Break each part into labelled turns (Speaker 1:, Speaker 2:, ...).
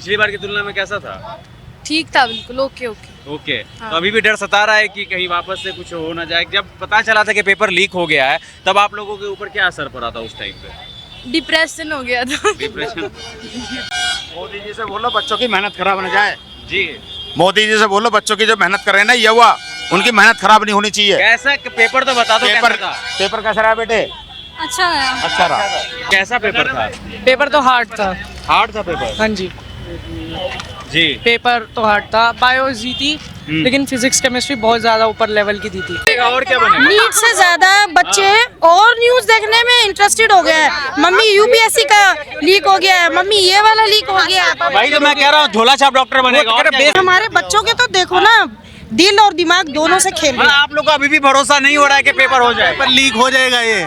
Speaker 1: पिछली बार की तुलना में कैसा था?
Speaker 2: ठीक था, बिल्कुल ओके ओके।
Speaker 1: ओके।
Speaker 2: हाँ।
Speaker 1: तो अभी भी डर सता रहा है कि कहीं वापस से कुछ हो ना जाए। जब पता चला था कि पेपर लीक हो गया है, तब आप लोगों के ऊपर क्या असर पड़ा था उस टाइम पे?
Speaker 2: डिप्रेशन हो गया था।
Speaker 1: डिप्रेशन।
Speaker 3: मोदी जी से बोलो बच्चों की मेहनत खराब न जाए।
Speaker 1: जी।
Speaker 3: मोदी जी से बोलो बच्चों की जो मेहनत कर रहे हैं ना युवा, उनकी मेहनत खराब नहीं होनी चाहिए।
Speaker 1: कैसा पेपर तो बता दो
Speaker 3: पेपर
Speaker 1: कैसा था?
Speaker 3: पेपर कैसा रहा बेटे?
Speaker 2: अच्छा है।
Speaker 3: अच्छा रहा।
Speaker 1: कैसा पेपर था?
Speaker 4: पेपर तो हार्ड था।
Speaker 1: हार्ड था पेपर?
Speaker 4: हाँ जी,
Speaker 1: जी।
Speaker 4: पेपर तो हार्ड था। बायो ईजी थी, लेकिन फिजिक्स केमिस्ट्री बहुत ज्यादा ऊपर लेवल की दी थी।
Speaker 1: और क्या बनेगा?
Speaker 5: नीट से ज्यादा बच्चे और न्यूज देखने में इंटरेस्टेड हो गए हैं। मम्मी यूपीएससी का लीक हो गया है, मम्मी ये वाला लीक हो गया है।
Speaker 1: भाई तो मैं कह रहा हूँ झोला छाप डॉक्टर बनेगा। और क्या?
Speaker 5: हमारे बच्चों के तो देखो ना, दिल और दिमाग दोनों से खेल रहे हैं।
Speaker 1: आप लोग को अभी भी भरोसा नहीं हो रहा है कि पेपर हो जाए?
Speaker 3: पेपर लीक हो जाएगा ये।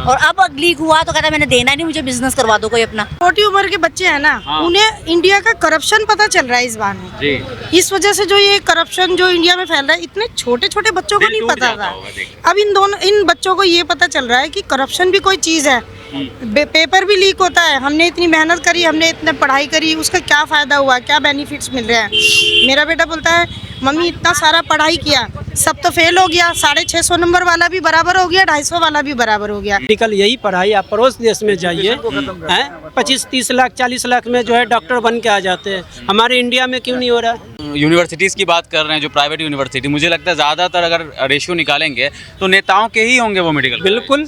Speaker 6: और अब लीक हुआ तो कहता मैंने देना नहीं, मुझे बिजनेस करवा दो कोई अपना।
Speaker 5: छोटी उम्र के बच्चे हैं ना,
Speaker 1: हाँ।
Speaker 5: उन्हें इंडिया का करप्शन पता चल रहा है इस बार में।
Speaker 1: जी।
Speaker 5: इस वजह से जो ये करप्शन जो इंडिया में फैल रहा है, इतने छोटे छोटे बच्चों को
Speaker 1: दिल
Speaker 5: नहीं
Speaker 1: टूट
Speaker 5: पता
Speaker 1: जाता
Speaker 5: था।
Speaker 1: होगा देख।
Speaker 5: अब इन बच्चों को ये पता चल रहा है कि करप्शन भी कोई चीज है। पेपर भी लीक होता है। हमने इतनी मेहनत करी, हमने इतने पढ़ाई करी, उसका क्या फायदा हुआ, क्या बेनिफिट्स मिल रहे हैं। मेरा बेटा बोलता है मम्मी इतना सारा पढ़ाई किया, सब तो फेल हो गया। 650 नंबर वाला भी बराबर हो गया, 250 वाला भी बराबर हो गया।
Speaker 4: मेडिकल यही पढ़ाई आप पड़ोस देश में जाइए, हैं 25-30 लाख 40 लाख में जो है डॉक्टर बन के आ जाते हैं। हमारे इंडिया में क्यों नहीं हो रहा?
Speaker 1: यूनिवर्सिटीज़ की बात कर रहे हैं, जो प्राइवेट यूनिवर्सिटी, मुझे लगता है ज़्यादातर अगर रेशियो निकालेंगे तो नेताओं के ही होंगे वो मेडिकल।
Speaker 4: बिल्कुल,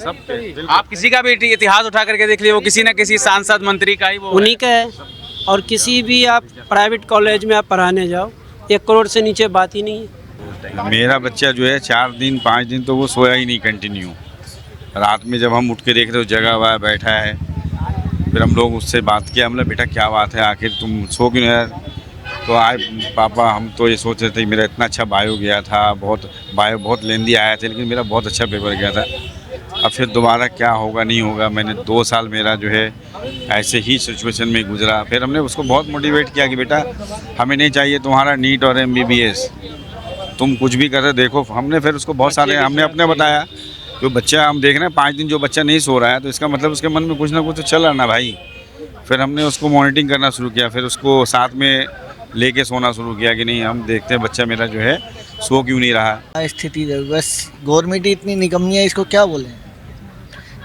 Speaker 1: आप किसी का भी इतिहास उठा करके देख लीजिए, वो किसी न किसी सांसद मंत्री का ही वो
Speaker 4: उन्हीं का है। और किसी भी आप प्राइवेट कॉलेज में आप पढ़ाने जाओ, 1 करोड़ से नीचे बात ही नहीं है।
Speaker 7: मेरा बच्चा जो है 4 दिन 5 दिन तो वो सोया ही नहीं कंटिन्यू। रात में जब हम उठ के देख रहे हो जगह हुआ बैठा है, फिर हम लोग उससे बात किया, मतलब बेटा क्या बात है, आखिर तुम सो क्यों नहीं रहे? तो आज पापा हम तो ये सोच रहे थे कि मेरा इतना अच्छा बायो गया था, बायो बहुत लेंदी आया था, लेकिन मेरा बहुत अच्छा पेपर गया था। अब फिर दोबारा क्या होगा नहीं होगा। मैंने 2 साल मेरा जो है ऐसे ही सिचुएशन में गुजरा। फिर हमने उसको बहुत मोटिवेट किया कि बेटा हमें नहीं चाहिए तुम्हारा नीट और MBBS, तुम कुछ भी कर रहे देखो। हमने फिर उसको बहुत सारे हमने अपने बताया। जो बच्चा हम देख रहे हैं 5 दिन जो बच्चा नहीं सो रहा है, तो इसका मतलब उसके मन में कुछ ना कुछ तो चल रहा ना भाई। फिर हमने उसको मॉनिटरिंग करना शुरू किया, फिर उसको साथ में लेके सोना शुरू किया कि नहीं हम देखते हैं बच्चा मेरा जो है सो क्यों नहीं रहा।
Speaker 8: स्थिति बस गवर्नमेंट इतनी निकम्मी है, इसको क्या बोलें।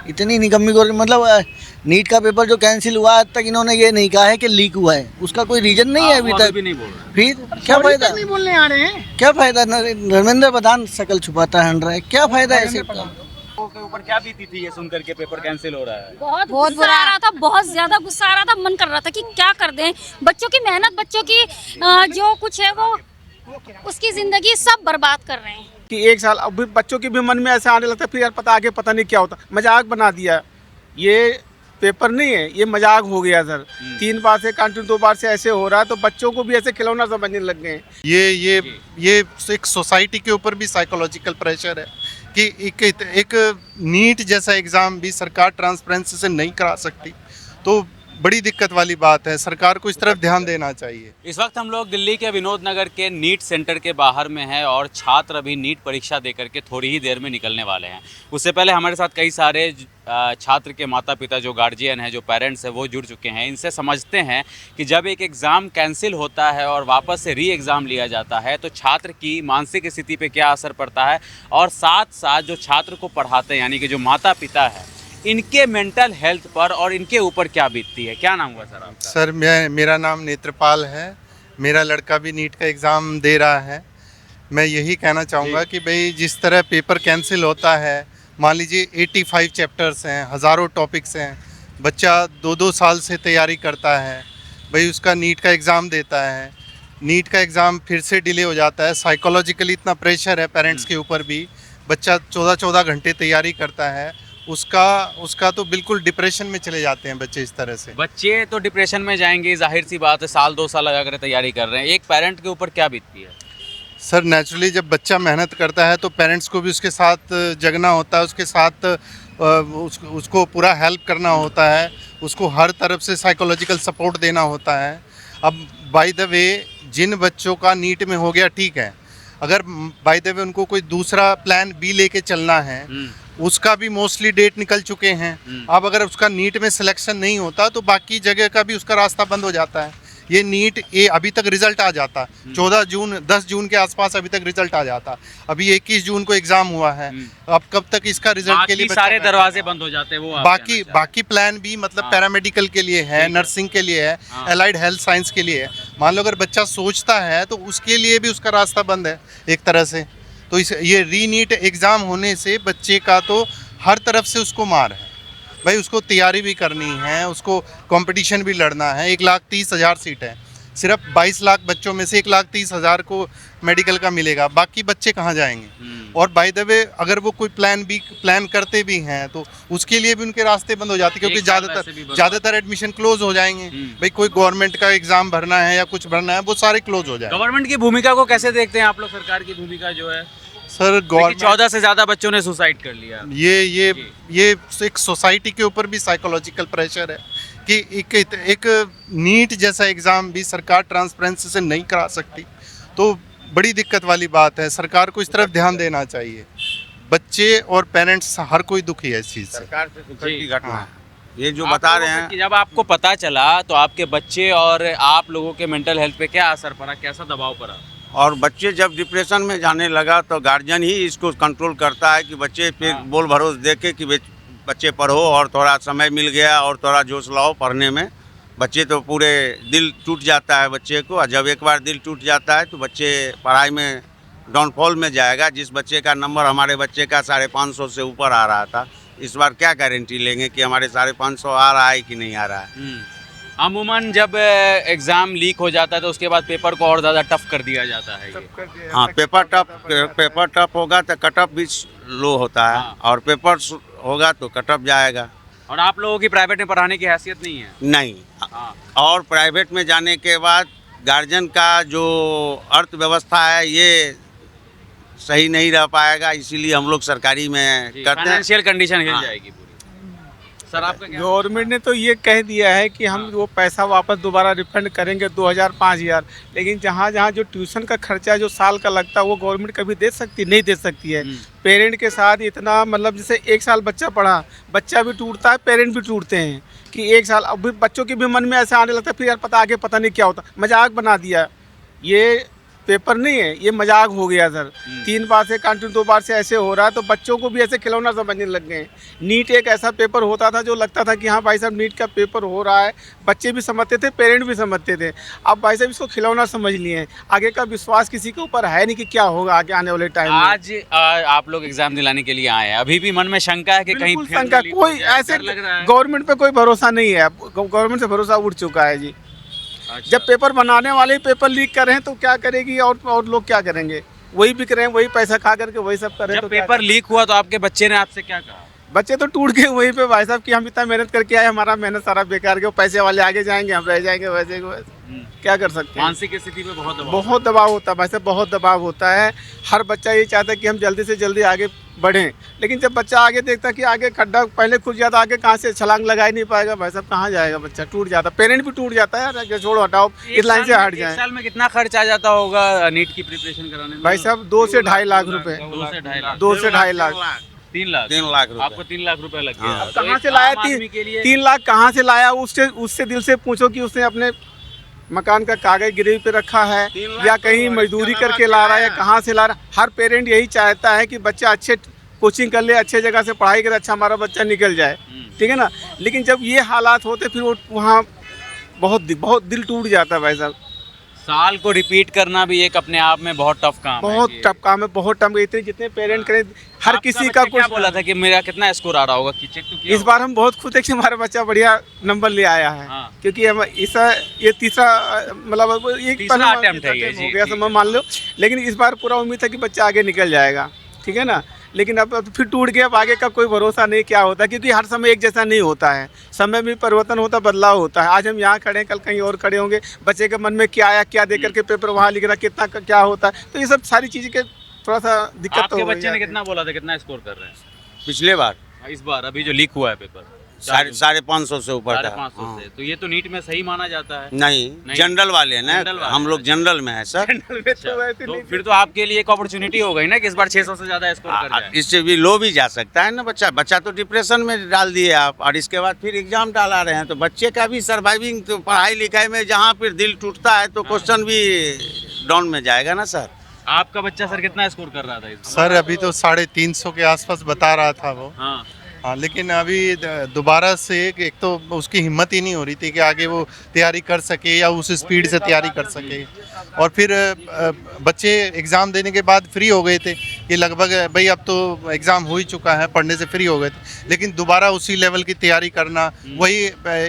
Speaker 8: इतनी निकम्मी गवर्नमेंट, मतलब नीट का पेपर जो कैंसिल हुआ आज तक इन्होंने ये नहीं कहा है कि लीक हुआ है, उसका कोई रीजन नहीं है अभी तक।
Speaker 1: भी नहीं बोल रहे।
Speaker 8: फिर क्या फायदा?
Speaker 5: नहीं बोलने आ रहे हैं।
Speaker 8: क्या फायदा? धर्मेंद्र प्रधान शकल छुपाता हंड रहा है, क्या फायदा है ऐसे का?
Speaker 1: के ऊपर क्या बीती थी ये सुन करके पेपर कैंसिल हो रहा है?
Speaker 6: बहुत बुरा आ रहा था, बहुत ज्यादा गुस्सा आ रहा था। मन कर रहा था कि क्या कर दें, बच्चों की मेहनत, बच्चों की जो कुछ है वो उसकी जिंदगी सब बर्बाद कर रहे हैं।
Speaker 9: कि 1 साल अभी बच्चों के भी मन में ऐसा आने लगता है, फिर यार आगे पता नहीं क्या होता। मजाक बना दिया, ये पेपर नहीं है, ये मजाक हो गया सर। 3 बार से कंटिन्यू 2 बार से ऐसे हो रहा है, तो बच्चों को भी ऐसे खिलौना समझने लग गए।
Speaker 10: ये एक सोसाइटी के ऊपर भी साइकोलॉजिकल प्रेशर है कि एक नीट जैसा एग्ज़ाम भी सरकार ट्रांसपेरेंसी से नहीं करा सकती, तो बड़ी दिक्कत वाली बात है। सरकार को इस तरफ ध्यान देना चाहिए।
Speaker 1: इस वक्त हम लोग दिल्ली के विनोद नगर के नीट सेंटर के बाहर में हैं और छात्र अभी नीट परीक्षा देकर के थोड़ी ही देर में निकलने वाले हैं। उससे पहले हमारे साथ कई सारे छात्र के माता पिता जो गार्जियन हैं, जो पेरेंट्स हैं, वो जुड़ चुके हैं। इनसे समझते हैं कि जब एक एग्ज़ाम कैंसिल होता है और वापस से री एग्ज़ाम लिया जाता है तो छात्र की मानसिक स्थिति पे क्या असर पड़ता है, और साथ साथ जो छात्र को पढ़ाते हैं यानी कि जो माता पिता हैं, इनके मेंटल हेल्थ पर और इनके ऊपर क्या बीतती है। क्या नाम हुआ सर आपका?
Speaker 10: सर मेरा नाम नेत्रपाल है। मेरा लड़का भी नीट का एग्ज़ाम दे रहा है। मैं यही कहना चाहूँगा कि भाई जिस तरह पेपर कैंसिल होता है, मान लीजिए 85 चैप्टर्स हैं, हज़ारों टॉपिक्स हैं, बच्चा 2-2 साल से तैयारी करता है, भाई उसका नीट का एग्ज़ाम देता है, नीट का एग्ज़ाम फिर से डिले हो जाता है। साइकोलॉजिकली इतना प्रेशर है पेरेंट्स के ऊपर भी। बच्चा 14-14 घंटे तैयारी करता है, उसका तो बिल्कुल डिप्रेशन में चले जाते हैं बच्चे। इस तरह से
Speaker 1: बच्चे तो डिप्रेशन में जाएंगे, जाहिर सी बात है, 1-2 साल लगा कर तैयारी कर रहे हैं। एक पेरेंट के ऊपर क्या बीतती है?
Speaker 10: सर नेचुरली जब बच्चा मेहनत करता है तो पेरेंट्स को भी उसके साथ जगना होता है, उसके साथ उसको पूरा हेल्प करना होता है, उसको हर तरफ से साइकोलॉजिकल सपोर्ट देना होता है। अब बाय द वे जिन बच्चों का नीट में हो गया ठीक है, अगर बाय द वे उनको कोई दूसरा प्लान बी लेके चलना है, उसका भी मोस्टली डेट निकल चुके हैं। अब अगर उसका नीट में सिलेक्शन नहीं होता तो बाकी जगह का भी उसका रास्ता बंद हो जाता है। ये नीट ये अभी तक रिजल्ट आ जाता, 14 जून 10 जून के आसपास अभी तक रिजल्ट आ जाता। अभी 21 जून को एग्जाम हुआ है, अब कब तक इसका रिजल्ट के लिए
Speaker 1: सारे दरवाजे बंद हो जाते हैं। वो आप
Speaker 10: बाकी प्लान भी मतलब पैरामेडिकल के लिए है, नर्सिंग के लिए है, एलाइड हेल्थ साइंस के लिए है। मान लो अगर बच्चा सोचता है तो उसके लिए भी उसका रास्ता बंद है एक तरह से। तो ये री नीट एग्ज़ाम होने से बच्चे का तो हर तरफ से उसको मार है भाई। उसको तैयारी भी करनी है, उसको कंपटीशन भी लड़ना है। 1,30,000 सीट है, सिर्फ 22 लाख बच्चों में से 1,30,000 को मेडिकल का मिलेगा, बाकी बच्चे कहाँ जाएंगे। और बाय द वे अगर वो कोई प्लान करते भी हैं तो उसके लिए भी उनके रास्ते बंद हो जाते हैं, क्योंकि ज़्यादातर एडमिशन क्लोज हो जाएंगे। भाई कोई गवर्नमेंट का एग्जाम भरना है या कुछ भरना है, वो सारे क्लोज हो जाएंगे।
Speaker 1: गवर्नमेंट की भूमिका को कैसे देखते हैं आप लोग? सरकार की भूमिका जो है
Speaker 10: सर, गवर्नमेंट
Speaker 1: 14 से ज़्यादा बच्चों ने सुसाइड कर लिया।
Speaker 10: ये एक सोसाइटी के ऊपर भी साइकोलॉजिकल प्रेशर है कि एक नीट जैसा एग्ज़ाम भी सरकार ट्रांसपेरेंसी से नहीं करा सकती, तो बड़ी दिक्कत वाली बात है। सरकार को इस तरफ ध्यान देना चाहिए। बच्चे और पेरेंट्स हर कोई दुखी है इस चीज़ से।
Speaker 7: सरकार पे तो की घटना है ये जो बता रहे हैं।
Speaker 1: जब आपको पता चला तो आपके बच्चे और आप लोगों के मेंटल हेल्थ पे क्या असर पड़ा, कैसा दबाव पड़ा?
Speaker 7: और बच्चे जब डिप्रेशन में जाने लगा तो गार्जियन ही इसको कंट्रोल करता है कि बच्चे फिर बोल भरोस देके कि बच्चे पढ़ो, और थोड़ा समय मिल गया और थोड़ा जोश लाओ पढ़ने में। बच्चे तो पूरे दिल टूट जाता है बच्चे को, और जब एक बार दिल टूट जाता है तो बच्चे पढ़ाई में डाउनफॉल में जाएगा। जिस बच्चे का नंबर हमारे बच्चे का 550 से ऊपर आ रहा था, इस बार क्या गारंटी लेंगे कि हमारे 550 आ रहा है कि नहीं आ रहा है।
Speaker 1: अमूमन जब एग्ज़ाम लीक हो जाता है तो उसके बाद पेपर को और ज़्यादा टफ कर दिया जाता है।
Speaker 7: हाँ, पेपर टफ होगा तो कट ऑफ भी लो होता है, और पेपर होगा तो कट ऑफ जाएगा।
Speaker 1: और आप लोगों की प्राइवेट में पढ़ाने की हैसियत नहीं है?
Speaker 7: नहीं। और प्राइवेट में जाने के बाद गार्जियन का जो अर्थव्यवस्था है ये सही नहीं रह पाएगा, इसीलिए हम लोग सरकारी में करते हैं।
Speaker 1: फाइनेंशियल कंडीशन हिल जाएगी। सर आपका क्या?
Speaker 9: गवर्नमेंट ने तो ये कह दिया है कि हम वो पैसा वापस दोबारा रिफंड करेंगे 2,000 5,000, लेकिन जहाँ जहाँ जो ट्यूशन का खर्चा जो साल का लगता है वो गवर्नमेंट कभी दे सकती नहीं दे सकती है। पेरेंट के साथ इतना मतलब जैसे 1 साल बच्चा पढ़ा, बच्चा भी टूटता है, पेरेंट भी टूटते हैं कि 1 साल। अब बच्चों के भी मन में ऐसा आने लगता है फिर यार आगे पता नहीं क्या होता। मजाक बना दिया, ये पेपर नहीं है, ये मजाक हो गया सर। 3 बार से कंटिन्यू 2 बार से ऐसे हो रहा है, तो बच्चों को भी ऐसे खिलौना समझने लग गए। नीट एक ऐसा पेपर होता था जो लगता था कि हाँ भाई साहब नीट का पेपर हो रहा है, बच्चे भी समझते थे, पेरेंट भी समझते थे। अब भाई साहब इसको खिलौना समझ लिए हैं, आगे का विश्वास किसी के ऊपर है नहीं कि क्या होगा आगे आने वाले टाइम में।
Speaker 1: आज आप लोग एग्जाम दिलाने के लिए आए हैं, अभी भी मन में शंका है कि कहीं
Speaker 9: शंका कोई ऐसे गवर्नमेंट पे कोई भरोसा नहीं है, गवर्नमेंट से भरोसा उठ चुका है जी। जब पेपर बनाने वाले पेपर लीक कर रहे हैं तो क्या करेगी और लोग क्या करेंगे? वही बिक रहे हैं, वही पैसा खा करके वही सब कर रहे हैं।
Speaker 1: जब पेपर लीक हुआ तो आपके बच्चे ने आपसे क्या कहा?
Speaker 9: बच्चे तो टूट गए वहीं पे भाई साहब कि हम इतना मेहनत करके आए, हमारा मेहनत सारा बेकार गया, पैसे वाले आगे जाएंगे, हम रह जाएंगे वैसे को वैसे। क्या कर सकते हैं?
Speaker 1: मानसिक स्थिति पे बहुत
Speaker 9: दबाव होता है भाई साहब, बहुत दबाव होता है। हर बच्चा ये चाहता है कि हम जल्दी से जल्दी आगे बढ़ें, लेकिन जब बच्चा आगे देखता है कि आगे खड्डा पहले खुद जाता, आगे कहाँ से छलांग लगा ही नहीं पाएगा भाई साहब, कहाँ जाएगा बच्चा? टूट जाता, पेरेंट भी टूट जाता है यार, छोड़ो हटाओ, इस लाइन से हट जाए।
Speaker 1: एक साल में कितना खर्च आ जाता होगा नीट की प्रिपरेशन कराने में?
Speaker 9: भाई साहब 2 से 2.5 लाख रुपए।
Speaker 1: 2 से 2.5 लाख।
Speaker 9: 2 से 2.5 लाख।
Speaker 1: 3 लाख।
Speaker 7: 3 लाख रुपए।
Speaker 1: आपको 3 लाख रुपए लग गया।
Speaker 9: अब कहाँ से लाया? 3 लाख कहाँ से लाया? उससे दिल से पूछो कि उसने अपने मकान का कागज गिरवी पे रखा है या कहीं मजदूरी करके ला रहा है या कहाँ से ला रहा है। हर पेरेंट यही चाहता है कि बच्चा अच्छे कोचिंग कर ले, अच्छे जगह से पढ़ाई करे, अच्छा हमारा बच्चा निकल जाए, ठीक है ना। लेकिन जब ये हालात होते फिर वो वहाँ बहुत दिल टूट जाता है भाई साहब।
Speaker 1: साल को रिपीट करना भी एक अपने आप में बहुत टफ काम है।
Speaker 9: बहुत टफ काम है, बहुत टफ। इतने जितने पेरेंट करें, हर किसी का कुछ
Speaker 1: बोला था कि मेरा कितना स्कोर आ रहा होगा कि चेक तो किया?
Speaker 9: इस बार हम बहुत खुश है कि हमारा बच्चा बढ़िया नंबर ले आया है। क्योंकि हम ये तीसरा मतलब एक
Speaker 1: अटेम्प्ट है ये,
Speaker 9: हो गया समझ मान लो, लेकिन इस बार पूरा उम्मीद है कि बच्चा आगे निकल जाएगा, ठीक है ना। लेकिन अब फिर टूट गया, अब आगे का कोई भरोसा नहीं क्या होता, क्योंकि हर समय एक जैसा नहीं होता है, समय में परिवर्तन होता, बदलाव होता है। आज हम यहाँ खड़े हैं, कल कहीं और खड़े होंगे, बच्चे के मन में क्या आया, क्या दे करके पेपर वहाँ लिख रहा, कितना क्या होता है, तो ये सब सारी चीज़ें के थोड़ा सा दिक्कत।
Speaker 1: आपके बच्चे ने कितना बोला था, कितना स्कोर कर रहे हैं
Speaker 7: पिछले बार?
Speaker 1: इस बार अभी जो लीक हुआ है पेपर
Speaker 11: साढ़े 500 से ऊपर था।
Speaker 1: 550
Speaker 11: हाँ।
Speaker 1: से। तो ये तो नीट में सही माना जाता है।
Speaker 11: नहीं, जनरल वाले हैं
Speaker 1: जनरल
Speaker 11: ना,
Speaker 1: वाले
Speaker 11: हम लोग जनरल में है सर।
Speaker 1: तो फिर तो आपके लिए एक अपॉर्चुनिटी हो गई ना कि इस बार 600 से ज्यादा स्कोर कर जाए।
Speaker 11: इससे भी लो भी जा सकता है ना बच्चा तो डिप्रेशन में डाल दिए आप, और इसके बाद फिर एग्जाम डाला रहे हैं, तो बच्चे का भी सर्वाइविंग, तो पढ़ाई लिखाई में जहाँ फिर दिल टूटता है तो क्वेश्चन भी डाउन में जाएगा ना सर।
Speaker 1: आपका बच्चा सर कितना स्कोर कर रहा था इस बार?
Speaker 10: सर अभी तो 350 के आसपास बता रहा था वो।
Speaker 1: हाँ।
Speaker 10: हाँ, लेकिन अभी दोबारा से एक तो उसकी हिम्मत ही नहीं हो रही थी कि आगे वो तैयारी कर सके या उस स्पीड से तैयारी कर सके। और फिर बच्चे एग्ज़ाम देने के बाद फ्री हो गए थे कि लगभग भाई अब तो एग्ज़ाम हो ही चुका है, पढ़ने से फ्री हो गए थे, लेकिन दोबारा उसी लेवल की तैयारी करना, वही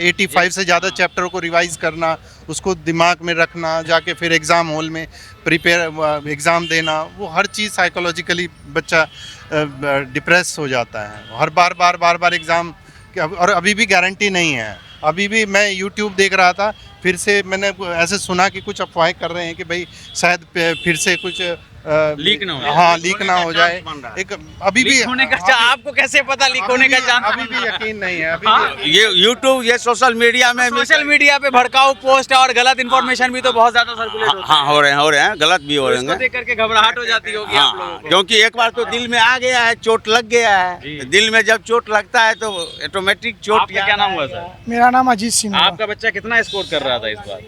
Speaker 10: 85 से ज़्यादा चैप्टरों को रिवाइज़ करना, उसको दिमाग में रखना, जाके फिर एग्ज़ाम हॉल में प्रिपेयर एग्ज़ाम देना, वो हर चीज़ साइकोलॉजिकली बच्चा डिप्रेस हो जाता है। हर बार एग्ज़ाम, और अभी भी गारंटी नहीं है। अभी भी मैं YouTube देख रहा था, फिर से मैंने ऐसे सुना कि कुछ अफवाहें कर रहे हैं कि भाई शायद फिर से कुछ
Speaker 1: लीक ना हो जाए।
Speaker 10: हाँ, लीक ना हो जाए। एक अभी भी
Speaker 1: होने का आपको कैसे पता लीक होने का चांस?
Speaker 10: अभी भी यकीन नहीं है। अभी भी
Speaker 11: ये यूट्यूब, ये सोशल मीडिया में
Speaker 1: पे भड़काऊ पोस्ट और गलत इन्फॉर्मेशन भी तो बहुत ज्यादा सर्कुलेट होता है।
Speaker 11: हाँ हो रहे हैं, गलत भी हो रहे
Speaker 1: इसको
Speaker 11: हैं।
Speaker 1: देख करके घबराहट हो जाती होगी आप लोगों
Speaker 11: हाँ,
Speaker 1: को।
Speaker 11: क्योंकि एक बार तो दिल में आ गया है, चोट लग गया है। दिल में जब चोट लगता है तो ऑटोमेटिक चोट।
Speaker 1: आपका क्या नाम हुआ सर?
Speaker 12: मेरा नाम अजीत सिंह है।
Speaker 1: आपका बच्चा कितना स्कोर कर रहा था इस बार?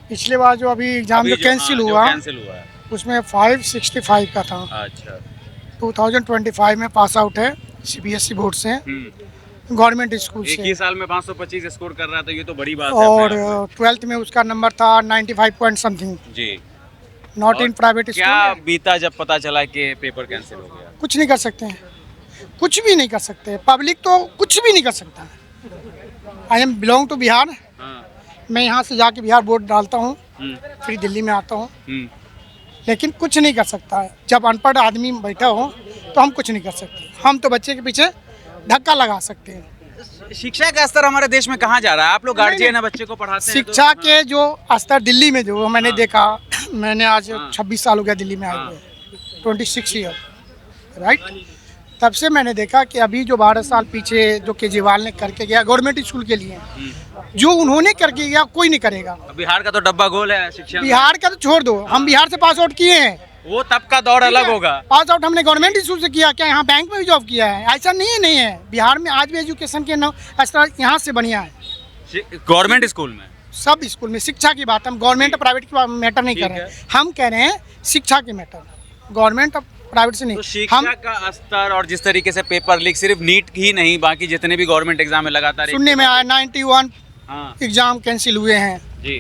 Speaker 12: पिछले बार जो अभी एग्जाम जो कैंसिल हुआ
Speaker 1: है
Speaker 12: उसमें 565 का था।
Speaker 1: अच्छा।
Speaker 12: 2025 में पास आउट है CBSE बोर्ड से, गवर्नमेंट स्कूल
Speaker 1: एक
Speaker 12: से।
Speaker 1: ही साल में 525 स्कोर कर रहा था, ये तो बड़ी बात है।
Speaker 12: और 12th में उसका नंबर था 95 पॉइंट समथिंग,
Speaker 1: जी।
Speaker 12: नॉट इन प्राइवेट
Speaker 1: क्या
Speaker 12: स्कूल।
Speaker 1: बीता जब पता चला कि पेपर कैंसिल हो गया?
Speaker 12: कुछ नहीं कर सकते हैं, कुछ भी नहीं कर सकते। पब्लिक तो कुछ भी नहीं कर सकता। I am belong to Bihar. मैं यहाँ से जाके बिहार बोर्ड डालता हूँ, फिर दिल्ली में आता हूँ, लेकिन कुछ नहीं कर सकता है। जब अनपढ़ आदमी बैठा हो तो हम कुछ नहीं कर सकते। हम तो बच्चे के पीछे धक्का लगा सकते हैं।
Speaker 1: शिक्षा का स्तर हमारे देश में कहाँ जा रहा है? आप लोग गार्जियन है, बच्चे को पढ़ाते हैं।
Speaker 12: शिक्षा के जो स्तर दिल्ली में जो मैंने देखा, मैंने आज 26 साल हो गया दिल्ली में आए हुए, 26 ईयर, राइट। तब से मैंने देखा कि अभी जो 12 साल पीछे जो केजरीवाल ने करके गया गवर्नमेंट स्कूल के लिए, जो उन्होंने करके गया कोई नहीं करेगा।
Speaker 1: बिहार का तो डब्बा गोल है शिक्षा।
Speaker 12: बिहार का तो छोड़ दो, हम बिहार से पास आउट किए हैं,
Speaker 1: वो तब का दौर अलग होगा।
Speaker 12: पास आउट हमने गवर्नमेंट स्कूल से किया, क्या यहाँ बैंक में भी जॉब किया है? ऐसा नहीं है। बिहार में आज भी एजुकेशन के स्तर यहाँ से बढ़िया है।
Speaker 1: गवर्नमेंट स्कूल में,
Speaker 12: सब स्कूल में शिक्षा की बात, हम गवर्नमेंट प्राइवेट की मैटर नहीं कर रहे हैं, हम कह रहे हैं शिक्षा की मैटर, गवर्नमेंट प्राइवेट से नहीं।
Speaker 1: तो शिक्षा का स्तर और जिस तरीके से पेपर लीक, सिर्फ नीट ही नहीं, बाकी जितने भी गवर्नमेंट एग्जाम में लगातार
Speaker 12: सुनने में आया 91 एग्जाम कैंसिल हुए हैं
Speaker 1: जी।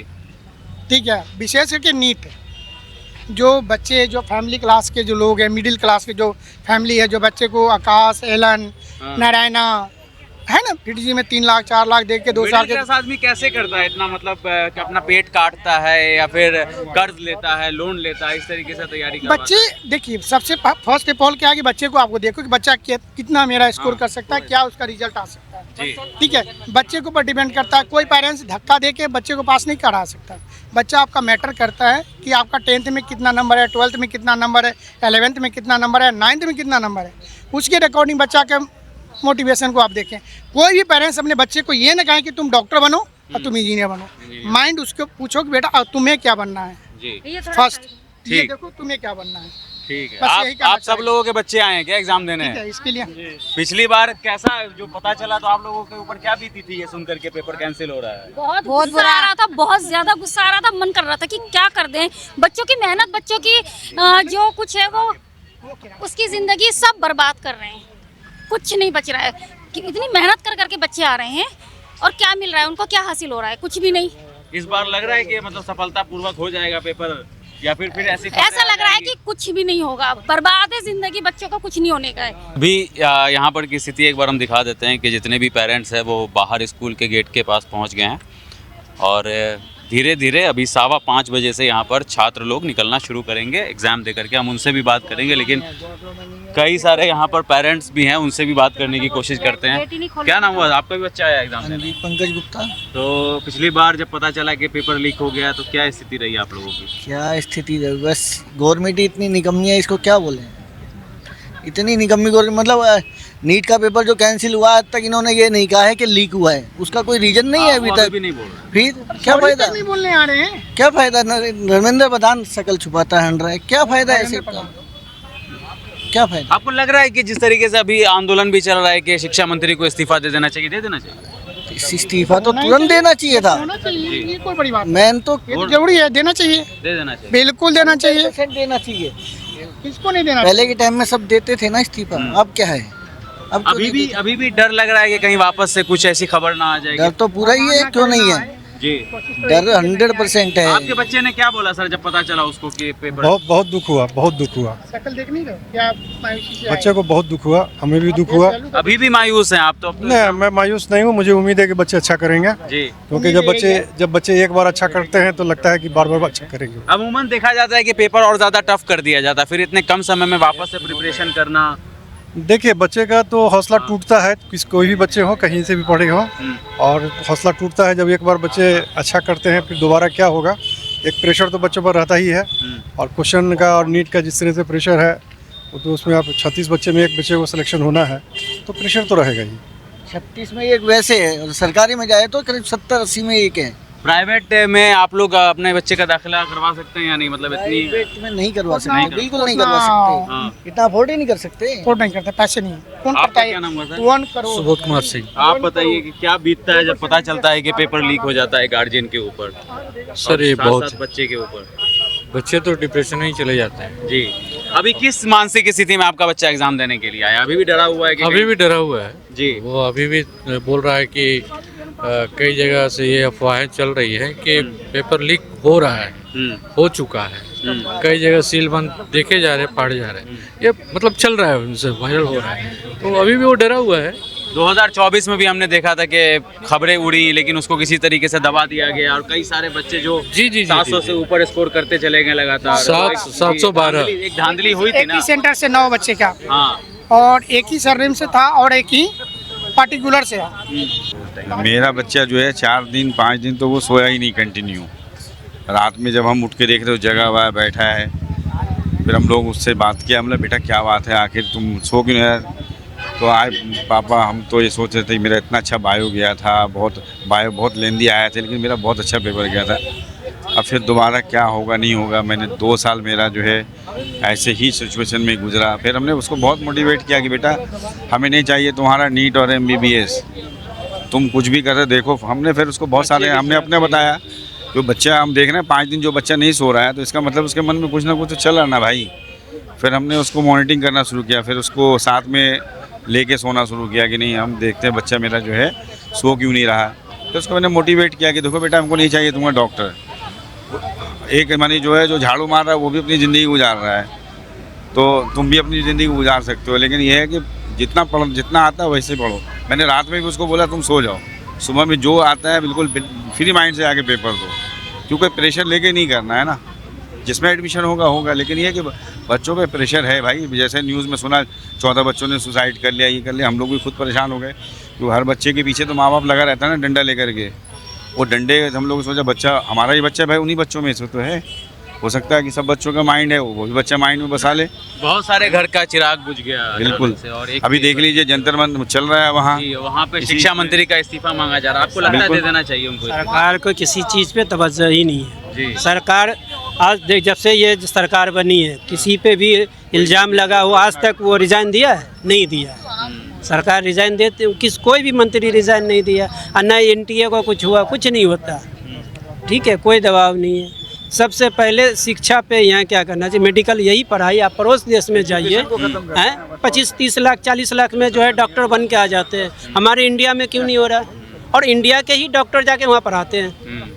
Speaker 12: ठीक है, विशेष करके नीट। जो बच्चे जो फैमिली क्लास के जो लोग हैं, मिडिल क्लास के जो फैमिली है, जो बच्चे को आकाश, एलन, नारायणा है ना, PTG में 3 लाख 4 लाख दे के 2 साल के
Speaker 1: आदमी कैसे करता है इतना, मतलब कि अपना पेट काटता है या फिर कर्ज लेता है, लोन लेता है, इस तरीके से तैयारी करवाता है?
Speaker 12: बच्चे देखिए, सबसे फर्स्ट ऑफ ऑल क्या है कि बच्चे को आपको देखो कि बच्चा कितना मेरा स्कोर कर सकता है, क्या उसका रिजल्ट आ सकता है, ठीक है। बच्चे के ऊपर डिपेंड करता है, कोई पेरेंट्स धक्का दे के बच्चे को पास नहीं करा सकता। बच्चा आपका मैटर करता है कि आपका 10th में कितना नंबर है, 12th में कितना नंबर है, 11th में कितना नंबर है, 9th में कितना नंबर है, उसके अकॉर्डिंग बच्चा के मोटिवेशन को आप देखें। कोई भी पेरेंट्स अपने बच्चे को ये ना कहें कि तुम डॉक्टर बनो और तुम इंजीनियर बनो, माइंड उसको पूछो कि बेटा तुम्हें क्या बनना है, फर्स्ट ये देखो तुम्हें क्या बनना है।
Speaker 1: ठीक है। आप सब लोगों के बच्चे आए हैं क्या एग्जाम देने?
Speaker 12: इसके लिए
Speaker 1: पिछली बार कैसा जो पता चला तो आप लोगों के ऊपर क्या बीती थी ये सुनकर के पेपर कैंसिल हो रहा है?
Speaker 6: बहुत गुस्सा आ रहा था, बहुत ज्यादा गुस्सा आ रहा था। मन कर रहा था कि क्या कर दें, बच्चों की मेहनत, बच्चों की जो कुछ है वो उसकी जिंदगी सब बर्बाद कर रहे हैं, कुछ नहीं बच रहा है। कि इतनी मेहनत कर करके बच्चे आ रहे हैं और क्या मिल रहा है उनको, क्या हासिल हो रहा है? कुछ भी नहीं।
Speaker 1: इस बार लग रहा है कि मतलब सफलतापूर्वक हो जाएगा पेपर, या फिर
Speaker 6: ऐसा लग रहा है कि कुछ भी नहीं होगा, बर्बाद है जिंदगी, बच्चों का कुछ नहीं होने का है।
Speaker 1: अभी यहाँ पर की स्थिति एक बार हम दिखा देते हैं कि जितने भी पेरेंट्स हैं वो बाहर स्कूल के गेट के पास पहुँच गए हैं और धीरे धीरे अभी 5:15 बजे से यहाँ पर छात्र लोग निकलना शुरू करेंगे एग्ज़ाम दे करके। हम उनसे भी बात करेंगे, लेकिन कई सारे यहाँ पर पेरेंट्स भी हैं, उनसे भी बात करने की कोशिश करते हैं। क्या नाम हुआ आपका? भी बच्चा आया एग्जाम देने?
Speaker 8: पंकज गुप्ता।
Speaker 1: तो पिछली बार जब पता चला कि पेपर लीक हो गया तो क्या स्थिति रही आप लोगों की?
Speaker 8: क्या स्थिति रही, बस गवर्नमेंट ही इतनी निकम्मी है, इसको क्या बोले। इतनी निकम्मी गवर्नमेंट, मतलब नीट का पेपर जो कैंसिल हुआ आज तक इन्होंने ये नहीं कहा है कि लीक हुआ है, उसका कोई रीजन नहीं है अभी तक।
Speaker 1: भी नहीं बोल रहे।
Speaker 8: फिर क्या फायदा,
Speaker 12: नहीं बोलने आ रहे हैं।
Speaker 8: क्या फायदा, धर्मेंद्र प्रधान शकल छुपाता हंड रहा है, क्या फायदा है ऐसे का, क्या फायदा।
Speaker 1: आपको लग रहा है कि जिस तरीके से अभी आंदोलन भी चल रहा है कि शिक्षा मंत्री को इस्तीफा दे देना चाहिए, दे देना चाहिए?
Speaker 8: इस्तीफा तो तुरंत देना चाहिए था,
Speaker 12: होना चाहिए, ये कोई बड़ी बात
Speaker 8: मैन तो
Speaker 12: ये तो जरूरी है, देना चाहिए,
Speaker 1: दे देना चाहिए,
Speaker 12: बिल्कुल देना चाहिए।
Speaker 8: देना चाहिए।
Speaker 12: किसको नहीं देना?
Speaker 8: पहले के टाइम में सब देते थे ना इस्तीफा, अब क्या है, अब तो
Speaker 1: अभी भी डर लग रहा है कि कहीं वापस से कुछ ऐसी खबर ना आ जाएगी।
Speaker 8: डर तो पूरा ही है, क्यों नहीं है
Speaker 1: जी,
Speaker 8: डर 100% है।
Speaker 1: आपके बच्चे ने क्या बोला सर जब पता चला उसको कि पेपर?
Speaker 13: बहुत दुख हुआ, बहुत दुख हुआ।
Speaker 12: शक्ल देख नहीं रहे क्या मायूसी से
Speaker 13: बच्चे को बहुत दुख हुआ, हमें भी दुख हुआ।
Speaker 1: अभी भी मायूस हैं आप तो?
Speaker 13: नहीं, मैं मायूस नहीं हूँ, मुझे उम्मीद है कि बच्चे अच्छा करेंगे
Speaker 1: जी,
Speaker 13: क्योंकि जब बच्चे एक बार अच्छा करते हैं तो लगता है कि बार बार अच्छा करेंगे।
Speaker 1: अमूमन देखा जाता है कि पेपर और ज़्यादा टफ कर दिया जाता है, फिर इतने कम समय में वापस से प्रिपरेशन करना।
Speaker 13: देखिए, बच्चे का तो हौसला टूटता है, कोई भी बच्चे हो, कहीं से भी पढ़े हो, और हौसला टूटता है जब एक बार बच्चे अच्छा करते हैं, फिर दोबारा क्या होगा, एक प्रेशर तो बच्चों पर रहता ही है। और क्वेश्चन का और नीट का जिस तरह से प्रेशर है, वो तो उसमें आप 36 बच्चे में एक बच्चे को सिलेक्शन होना है, तो प्रेशर तो रहेगा ही।
Speaker 8: 36 में एक वैसे है, और सरकारी में जाए तो करीब 70-80 में एक है।
Speaker 1: प्राइवेट में आप लोग अपने बच्चे का दाखिला करवा सकते हैं या नहीं? मतलब इतनी
Speaker 8: प्राइवेट में नहीं करवा सकते,
Speaker 1: नहीं
Speaker 8: बिल्कुल नहीं करवा सकते, इतना अफोर्ड ही नहीं कर सकते।
Speaker 12: अफोर्ड नहीं करते, पैसे नहीं है। कौन
Speaker 1: आपका
Speaker 12: करता है?
Speaker 1: क्या नाम हुआ सर?
Speaker 12: 1 करोड़।
Speaker 13: सुबोध कुमार सिंह।
Speaker 1: आप बताइए कि क्या बीतता है जब पता चलता है कि पेपर लीक हो जाता है गार्जियन के ऊपर?
Speaker 13: सर ये बहुत,
Speaker 1: बच्चे के ऊपर
Speaker 13: बच्चे तो डिप्रेशन में ही चले जाते हैं
Speaker 1: जी। अभी किस मानसिक स्थिति में आपका बच्चा एग्जाम देने के लिए आया? अभी भी डरा हुआ है कि
Speaker 13: अभी भी डरा हुआ है
Speaker 1: जी?
Speaker 13: वो अभी भी बोल रहा है कि कई जगह से ये अफवाहें चल रही है कि पेपर लीक हो रहा है, हो चुका है, कई जगह सील बंद देखे जा रहे हैं, फाड़े जा रहे हैं, ये मतलब चल रहा है, उनसे वायरल हो रहा है, तो अभी भी वो डरा हुआ है।
Speaker 1: 2024 में भी हमने देखा था कि खबरें उड़ी, लेकिन उसको किसी तरीके से दबा दिया गया और कई सारे बच्चे जो
Speaker 13: जी
Speaker 1: 700 से ऊपर स्कोर करते चले गए लगातार।
Speaker 13: 712
Speaker 1: एक धांधली हुई थी
Speaker 12: एक
Speaker 1: ना?
Speaker 12: ही सेंटर से 9 बच्चे का,
Speaker 1: हाँ,
Speaker 12: और एक ही सरनेम से था और एक ही पार्टिकुलर से है।
Speaker 7: मेरा बच्चा जो है 4 दिन 5 दिन तो वो सोया ही नहीं कंटिन्यू। रात में जब हम उठ के देख रहे हो जगह हुआ बैठा है, फिर हम लोग उससे बात किया, मतलब बेटा क्या बात है, आखिर तुम सो क्यों नहीं? तो आज पापा हम तो ये सोच रहे थे, मेरा इतना अच्छा बायो गया था, बायो बहुत लेंदी आया था, लेकिन मेरा बहुत अच्छा पेपर गया था, अब फिर दोबारा क्या होगा नहीं होगा। मैंने 2 साल मेरा जो है ऐसे ही सिचुएशन में गुजरा। फिर हमने उसको बहुत मोटिवेट किया कि बेटा हमें नहीं चाहिए तुम्हारा नीट और MBBS, तुम कुछ भी कर देखो। हमने फिर उसको बहुत सारे हमने अपने बताया, जो बच्चा हम देख रहे हैं 5 दिन जो बच्चा नहीं सो रहा है, तो इसका मतलब उसके मन में कुछ ना कुछ तो चल रहा ना भाई। फिर हमने उसको मॉनिटरिंग करना शुरू किया, फिर उसको साथ में लेके सोना शुरू किया कि नहीं हम देखते हैं बच्चा मेरा जो है सो क्यों नहीं रहा। तो उसको मैंने मोटिवेट किया कि देखो बेटा हमको नहीं चाहिए तुम्हारा डॉक्टर, एक मानी जो है जो झाड़ू मार रहा है वो भी अपनी ज़िंदगी गुजार रहा है, तो तुम भी अपनी ज़िंदगी गुजार सकते हो, लेकिन यह है कि जितना पढ़ो, जितना आता है वैसे पढ़ो। मैंने रात में भी उसको बोला तुम सो जाओ, सुबह में जो आता है बिल्कुल फ्री माइंड से आके पेपर दो, क्योंकि प्रेशर लेके नहीं करना है ना, जिसमें एडमिशन होगा होगा। लेकिन ये कि बच्चों पे प्रेशर है भाई, जैसे न्यूज़ में सुना 14 बच्चों ने सुसाइड कर लिया, ये कर लिया, हम लोग भी खुद परेशान हो गए। तो हर बच्चे के पीछे तो माँ बाप लगा रहता है ना डंडा लेकर के, वो डंडे हम लोग सोचा बच्चा हमारा ही बच्चा भाई, उन्हीं बच्चों में से तो है, हो सकता है कि सब बच्चों का माइंड है वो भी बच्चा माइंड में बसा ले।
Speaker 1: बहुत सारे घर का चिराग बुझ गया
Speaker 7: बिल्कुल।
Speaker 1: और
Speaker 7: अभी देख लीजिए जंतर मंतर चल रहा है
Speaker 1: वहाँ पे शिक्षा मंत्री का इस्तीफा मांगा जा रहा है, आपको लगता है दे देना चाहिए उनको?
Speaker 4: सरकार को किसी चीज़ पे तवज्जो ही नहीं है
Speaker 1: जी।
Speaker 4: सरकार आज देख जब से ये सरकार बनी है, किसी पे भी इल्ज़ाम लगा हो, आज तक वो रिज़ाइन दिया है? नहीं दिया है। सरकार रिज़ाइन देते, कोई भी मंत्री रिज़ाइन नहीं दिया, और न NTA को कुछ हुआ, कुछ नहीं होता, ठीक है, कोई दबाव नहीं है। सबसे पहले शिक्षा पे यहाँ क्या करना चाहिए, मेडिकल यही पढ़ाई, आप पड़ोस देश में जाइए, हैं 25-30 लाख 40 लाख में जो है डॉक्टर बन के आ जाते हैं, हमारे इंडिया में क्यों नहीं हो रहा? और इंडिया के ही डॉक्टर जाके वहाँ पढ़ाते हैं।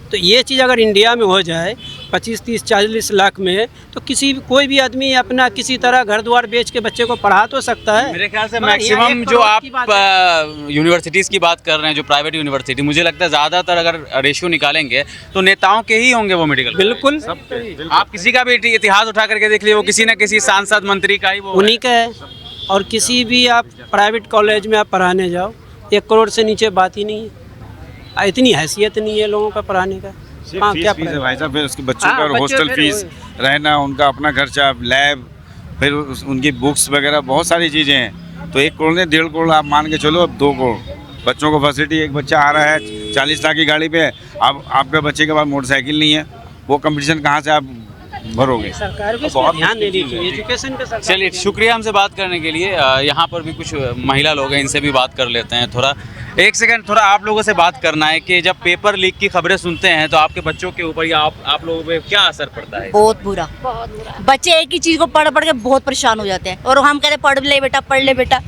Speaker 4: तो ये चीज़ अगर इंडिया में हो जाए 25-30-40 लाख में, तो कोई भी आदमी अपना किसी तरह घर द्वार बेच के बच्चे को पढ़ा तो सकता है।
Speaker 1: मेरे ख्याल से मैक्सिमम जो आप यूनिवर्सिटीज़ की बात कर रहे हैं, जो प्राइवेट यूनिवर्सिटी, मुझे लगता है ज़्यादातर अगर रेशियो निकालेंगे तो नेताओं के ही होंगे वो मेडिकल।
Speaker 4: बिल्कुल,
Speaker 1: आप किसी का भी इतिहास उठा करके देख लीजिए, वो किसी न किसी सांसद मंत्री का ही वो
Speaker 4: उन्हीं का है। और किसी भी आप प्राइवेट कॉलेज में आप पढ़ाने जाओ, 1 करोड़ से नीचे बात ही नहीं है, इतनी हैसियत नहीं है लोगों का पढ़ाने का। हाँ, क्या
Speaker 7: फीस है भाई साहब, फिर उसके बच्चों का हॉस्टल फीस, रहना, उनका अपना खर्चा, लैब, फिर उनकी बुक्स वगैरह बहुत सारी चीज़ें हैं। तो 1 करोड़ ने 1.5 करोड़ आप मान के चलो, अब 2 करोड़ बच्चों को फैसिलिटी। एक बच्चा आ रहा है 40 लाख की गाड़ी पे, अब आपके बच्चे के पास मोटरसाइकिल नहीं है, वो कंपटीशन कहाँ से आप भरोगे?
Speaker 4: सरकार को
Speaker 7: बहुत
Speaker 4: ध्यान देनी चाहिए एजुकेशन पे।
Speaker 1: चलिए, शुक्रिया हमसे बात करने के लिए। यहाँ पर भी कुछ महिला लोग हैं, इनसे भी बात कर लेते हैं। थोड़ा 1 सेकंड, थोड़ा आप लोगों से बात करना है कि जब पेपर लीक की खबरें सुनते हैं तो आपके बच्चों के ऊपर या आप लोगों पे क्या असर पड़ता है?
Speaker 14: बहुत बुरा। बच्चे एक ही चीज को पढ़ पढ़ के बहुत परेशान हो जाते हैं, और हम कहते पढ़ ले बेटा,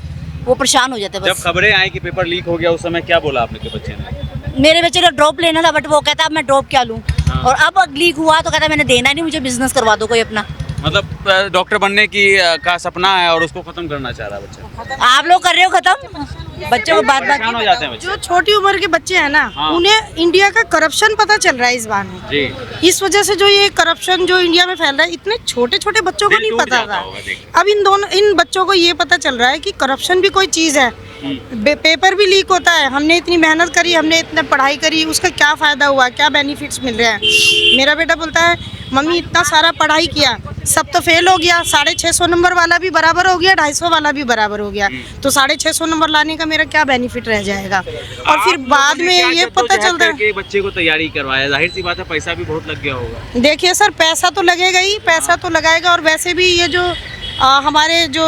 Speaker 14: वो परेशान हो जाते हैं।
Speaker 1: जब खबरें आई कि पेपर लीक हो गया, उस समय क्या बोला आपने के बच्चे ने?
Speaker 14: मेरे बच्चे का ड्रॉप लेना था, बट वो कहता अब मैं ड्रॉप क्या लूँ। और अब लीक हुआ तो कहता मैंने देना नहीं, मुझे बिजनेस करवा दो कोई अपना।
Speaker 1: मतलब डॉक्टर बनने की का सपना है और उसको खत्म करना चाह रहा है बच्चा।
Speaker 14: आप लोग कर रहे हो खत्म, बच्चों को बात बात
Speaker 1: हो जाते हैं।
Speaker 5: जो छोटी उम्र के बच्चे हैं ना, उन्हें इंडिया का करप्शन पता चल रहा है इस बार में जी। इस वजह से जो ये करप्शन जो इंडिया में फैल रहा है, इतने छोटे छोटे बच्चों को नहीं पता था। अब इन बच्चों को ये पता चल रहा है कि करप्शन भी कोई चीज़ है। पेपर भी लीक होता है, हमने इतनी मेहनत करी, हमने इतना पढ़ाई करी, उसका क्या फ़ायदा हुआ, क्या बेनिफिट्स मिल रहे हैं। मेरा बेटा बोलता है मम्मी इतना सारा पढ़ाई किया, सब तो फेल हो गया, 650 नंबर वाला भी बराबर हो गया, 250 वाला भी बराबर हो गया, तो 650 नंबर लाने का मेरा क्या बेनिफिट रह जाएगा। और फिर बाद में ये पता चलता है
Speaker 1: कि बच्चे को तैयारी करवाया, जाहिर सी बात है पैसा भी बहुत लग गया होगा।
Speaker 5: देखिए सर, पैसा तो लगेगा ही, पैसा तो लगाएगा। और वैसे भी ये जो हमारे जो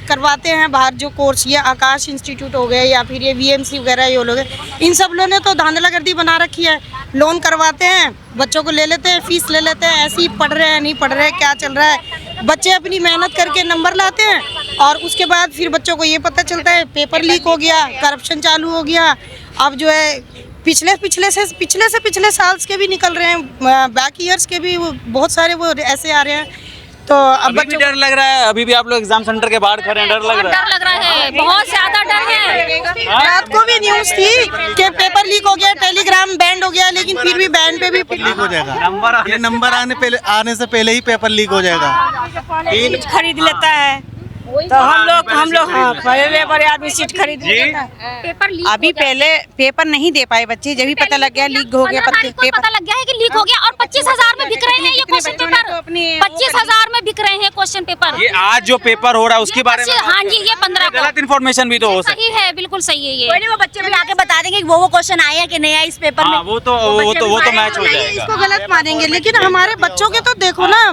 Speaker 5: करवाते हैं बाहर जो कोर्स, ये आकाश इंस्टीट्यूट हो गए या फिर ये VMC वगैरह, ये लोग इन सब लोगों ने तो धांधलागर्दी बना रखी है। लोन करवाते हैं, बच्चों को ले लेते हैं, फीस ले लेते हैं, ऐसे ही पढ़ रहे हैं नहीं पढ़ रहे हैं, क्या चल रहा है। बच्चे अपनी मेहनत करके नंबर लाते हैं और उसके बाद फिर बच्चों को ये पता चलता है पेपर लीक हो गया, करप्शन चालू हो गया। अब जो है पिछले साल के भी निकल रहे हैं, बैक ईयर्स के भी बहुत सारे वो ऐसे आ रहे हैं। तो अब
Speaker 1: अभी भी डर लग रहा है? अभी भी आप लोग एग्जाम सेंटर के बाहर खड़े हैं, डर लग रहा है?
Speaker 6: डर लग रहा है, बहुत ज्यादा डर है।
Speaker 5: रात को भी न्यूज़ थी कि पेपर लीक हो गया, टेलीग्राम बैंड हो गया, लेकिन फिर भी बैंड पे भी
Speaker 8: लीक हो जाएगा। ये नंबर आने से पहले ही पेपर लीक हो जाएगा।
Speaker 14: खरीद लेता है तो हम लोग हाँ, पहले आदमी सीट खरीद लेता है।
Speaker 6: पेपर लीक
Speaker 5: अभी पहले पेपर नहीं दे पाए बच्चे, जब भी पता लग गया लीक हो गया,
Speaker 6: पता लग गया है कि लीक हो गया। और 25,000 में बिक रहे हैं ये क्वेश्चन पेपर, 25,000 में बिक रहे हैं क्वेश्चन पेपर।
Speaker 1: ये आज जो पेपर हो रहा है उसके बारे में?
Speaker 6: हाँ जी, ये 15
Speaker 1: गलत इन्फॉर्मेशन भी तो हो सकती
Speaker 6: सही है, बिल्कुल सही है। ये
Speaker 14: कोई नहीं, वो बच्चे भी आके बता देंगे कि वो क्वेश्चन आया कि नहीं आया इस पेपर में।
Speaker 1: वो तो मैच हो जाएगा।
Speaker 5: इसको गलत मानेंगे, लेकिन हमारे बच्चों के तो देखो ना,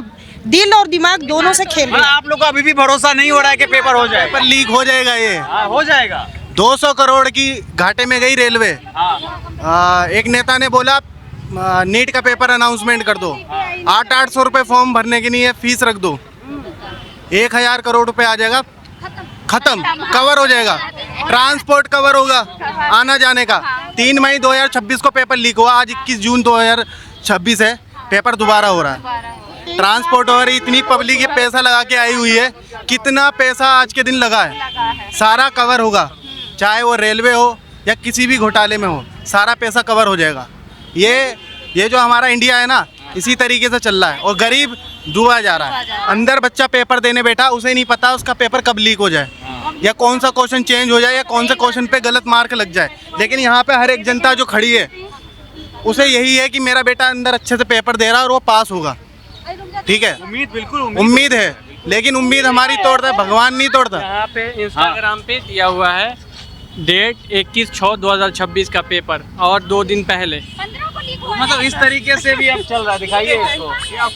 Speaker 5: दिल और दिमाग दोनों से खेल रहे हैं।
Speaker 1: आप लोग को अभी भी भरोसा नहीं हो रहा है कि पेपर हो जाए?
Speaker 8: पेपर लीक हो जाएगा, ये
Speaker 1: हो जाएगा।
Speaker 8: 200 करोड़ की घाटे में गई रेलवे। एक नेता ने बोला नीट का पेपर अनाउंसमेंट कर दो, 800 रुपये फॉर्म भरने के लिए फीस रख दो, 1000 करोड़ रुपए आ जाएगा, खत्म, कवर हो जाएगा। ट्रांसपोर्ट कवर होगा, आना जाने का। 3 मई 2026 को पेपर लीक हुआ, आज 21 जून 2026 है, पेपर दोबारा हो रहा है। ट्रांसपोर्ट और इतनी पब्लिक ये पैसा लगा के आई हुई है, कितना पैसा आज के दिन लगा है, सारा कवर होगा, चाहे वो रेलवे हो या किसी भी घोटाले में हो, सारा पैसा कवर हो जाएगा। ये जो हमारा इंडिया है ना, इसी तरीके से चल रहा है और गरीब डूबा जा रहा है। अंदर बच्चा पेपर देने बैठा, उसे नहीं पता उसका पेपर कब लीक हो जाए या कौन सा क्वेश्चन चेंज हो जाए या कौन सा क्वेश्चन पे गलत मार्क लग जाए। लेकिन यहाँ पे हर एक जनता जो खड़ी है उसे यही है कि मेरा बेटा अंदर अच्छे से पेपर दे रहा है और वो पास होगा। ठीक है, उम्मीद है, लेकिन उम्मीद हमारी तोड़ता है, भगवान नहीं तोड़ता।
Speaker 4: यहाँ पे इंस्टाग्राम पे दिया हुआ है डेट 21/6/2026 का पेपर, और 2 दिन पहले।
Speaker 1: मतलब इस तरीके से भी अब चल रहा है, दिखाइए इसको।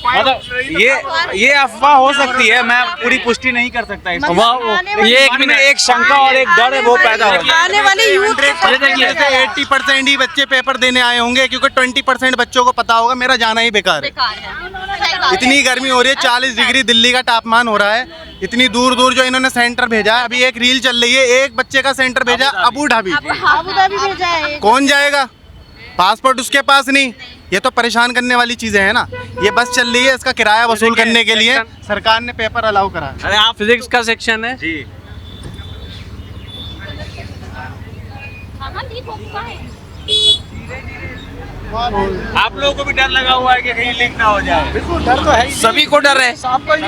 Speaker 1: मतलब ये अफवाह हो सकती है, मैं पूरी पुष्टि नहीं कर सकता इसको। ये एक शंका और एक डर है वो पैदा हो गया।
Speaker 5: आने वाले यूथ
Speaker 8: ये देखिए 80% ही बच्चे पेपर देने आए होंगे, क्योंकि 20% बच्चों को पता होगा मेरा जाना ही बेकार है। इतनी गर्मी हो रही है, 40 डिग्री दिल्ली का तापमान हो रहा है, इतनी दूर दूर जो इन्होंने सेंटर भेजा है। अभी एक रील चल रही है, एक बच्चे का सेंटर भेजा अबू धाबी
Speaker 5: भेजा है।
Speaker 8: कौन जाएगा? पासपोर्ट उसके पास नहीं। ये तो परेशान करने वाली चीजें हैं ना। ये बस चल रही है, इसका किराया वसूल करने के लिए सरकार ने पेपर अलाउ करा।
Speaker 4: अरे आप फिजिक्स का सेक्शन है
Speaker 1: जी, आप लोगों को भी डर लगा हुआ है कि कहीं लीक ना हो जाए?
Speaker 8: बिल्कुल, डर तो है,
Speaker 1: सभी को डर है,
Speaker 8: सबको ही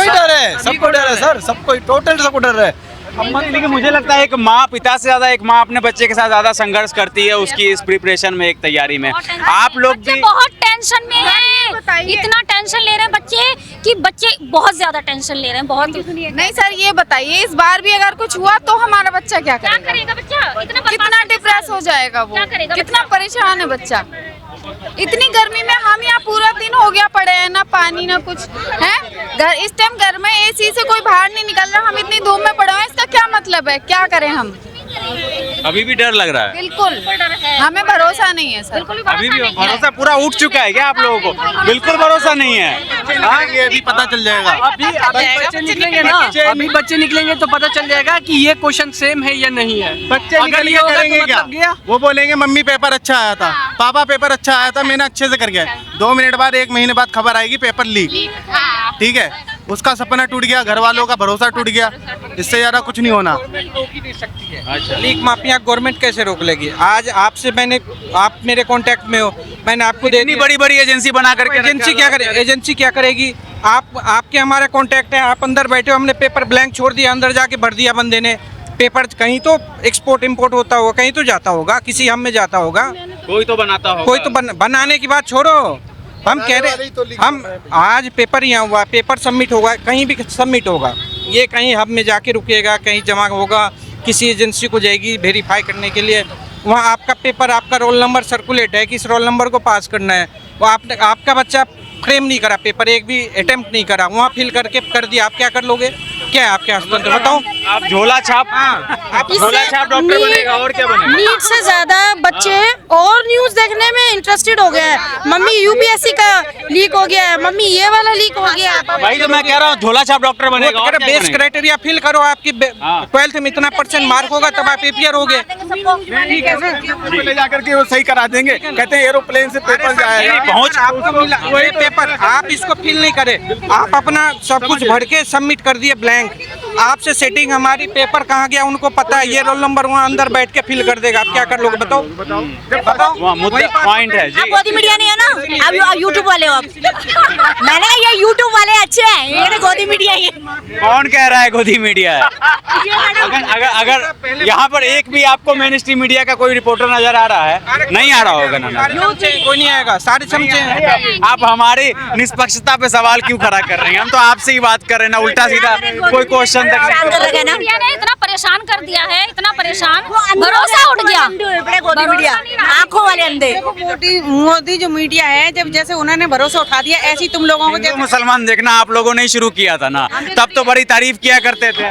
Speaker 8: डर है, सबको डर है सर, सबको टोटल सबको डर है।
Speaker 1: लेकिन मुझे लगता है एक माँ पिता से ज्यादा एक माँ अपने बच्चे के साथ ज्यादा संघर्ष करती है उसकी इस प्रिपरेशन में, एक तैयारी में। आप लोग भी
Speaker 6: बहुत टेंशन में हैं, इतना टेंशन ले रहे हैं बच्चे कि बच्चे बहुत ज्यादा टेंशन ले रहे हैं, बहुत।
Speaker 2: नहीं सर, ये बताइए इस बार भी अगर कुछ हुआ तो हमारा बच्चा क्या करेगा?
Speaker 6: बच्चा
Speaker 2: कितना डिप्रेस हो जाएगा वो, कितना परेशान है बच्चा। इतनी गर्मी में हम यहाँ पूरा दिन हो गया पड़े हैं, ना पानी ना कुछ है। घर इस टाइम घर में एसी से कोई बाहर नहीं निकल रहा, हम इतनी धूप में पड़े हैं, इसका क्या मतलब है? क्या करें हम?
Speaker 1: अभी भी डर लग रहा है?
Speaker 2: बिल्कुल, हमें भरोसा नहीं है सर।
Speaker 1: अभी भी भरोसा पूरा उठ चुका है क्या आप लोगों को? बिल्कुल भरोसा नहीं है।
Speaker 8: हाँ, ये भी पता चल जाएगा।
Speaker 4: अभी बच्चे निकलेंगे ना, अभी बच्चे निकलेंगे तो पता चल जाएगा कि ये क्वेश्चन सेम है या नहीं है।
Speaker 8: बच्चे निकल के करेंगे क्या? वो बोलेंगे मम्मी पेपर अच्छा आया था, पापा पेपर अच्छा आया था, मैंने अच्छे से कर गया। 2 मिनट बाद 1 महीने बाद खबर आएगी पेपर लीक। ठीक है, उसका सपना टूट गया, घर वालों का भरोसा टूट गया। इससे ज्यादा कुछ नहीं होना।
Speaker 4: लीक माफिया गवर्नमेंट कैसे रोक लेगी? आज आपसे आप मेरे कांटेक्ट में हो, मैंने आपको
Speaker 1: इतनी बड़ी एजेंसी बना करके
Speaker 4: एजेंसी क्या करेगी? आपके हमारे कांटेक्ट है, आप अंदर बैठे हो, हमने पेपर ब्लैंक छोड़ दिया, अंदर जाके भर दिया बंदे ने पेपर। कहीं तो एक्सपोर्ट इंपोर्ट होता होगा, कहीं तो जाता होगा, किसी हम में जाता होगा,
Speaker 1: कोई तो बनाता होगा।
Speaker 4: कोई तो बनाने की बात छोड़ो। हम कह रहे हम आज पेपर यहाँ हुआ, पेपर सबमिट होगा, कहीं भी सबमिट होगा, ये कहीं हब में जाके रुकेगा, कहीं जमा होगा, किसी एजेंसी को जाएगी वेरीफाई करने के लिए। वहाँ आपका पेपर, आपका रोल नंबर सर्कुलेट है, किस रोल नंबर को पास करना है, वो आपका बच्चा फ्रेम नहीं करा, पेपर एक भी अटेम्प्ट नहीं करा, वहाँ फिल करके कर दिया, आप क्या कर लोगे? क्या है आपके हस्बैंड? बताओ
Speaker 1: आप झोला छाप डॉक्टर बनेगा और क्या बनेगा?
Speaker 5: नीट से ज्यादा बच्चे और न्यूज देखने में इंटरेस्टेड हो गए हैं। मम्मी यूपीएससी का लीक हो गया है, मम्मी ये वाला लीक हो गया है।
Speaker 1: भाई तो मैं कह रहा हूँ झोला छाप डॉक्टर बनेगा और क्या
Speaker 4: बेस
Speaker 1: बनेगा?
Speaker 4: क्राइटेरिया फिल करो, आपकी 12th में इतना % मार्क होगा तब आप एपीआर होगे।
Speaker 9: ले जाकर के वो सही करा देंगे, कहते हैं एरोप्लेन से पेपर जाएगा।
Speaker 4: पहुँच आपको मिला वही पेपर, आप इसको फिल नहीं करे, आप अपना सब कुछ भर के सबमिट कर दिए ब्लैंक। आपसे सेटिंग हमारी पेपर कहाँ गया उनको पता है, ये रोल नंबर वहाँ अंदर बैठ के फिल कर देगा, आप क्या कर लोगे? बताओ
Speaker 1: वहाँ मुद्दा पॉइंट है जी।
Speaker 14: आप गोदी मीडिया नहीं है ना, अब यूट्यूब वाले हो आप। मैंने कहा ये यूट्यूब वाले अच्छे हैं, ये तो गोदी मीडिया ही है।
Speaker 1: कौन कह रहा है गोदी मीडिया है? अगर यहाँ पर एक भी आपको मेन स्ट्रीम मीडिया का कोई रिपोर्टर नजर आ रहा है? नहीं आ रहा होगा ना,
Speaker 4: कोई नहीं आएगा, सारे समझे।
Speaker 1: आप हमारी निष्पक्षता पे सवाल क्यों खड़ा कर रहे हैं? हम तो आपसे ही बात कर रहे हैं ना, उल्टा सीधा कोई क्वेश्चन
Speaker 6: मीडिया ने इतना परेशान कर दिया है, इतना परेशान, भरोसा उठ गया।
Speaker 14: गोदी मीडिया आंखों वाले अंधे।
Speaker 5: मोदी जो मीडिया है, जब जैसे उन्होंने भरोसा उठा दिया, ऐसे ही तुम लोगों को
Speaker 1: हिंदू मुसलमान देखना आप लोगों ने ही शुरू किया था ना, तब तो बड़ी तारीफ किया करते थे।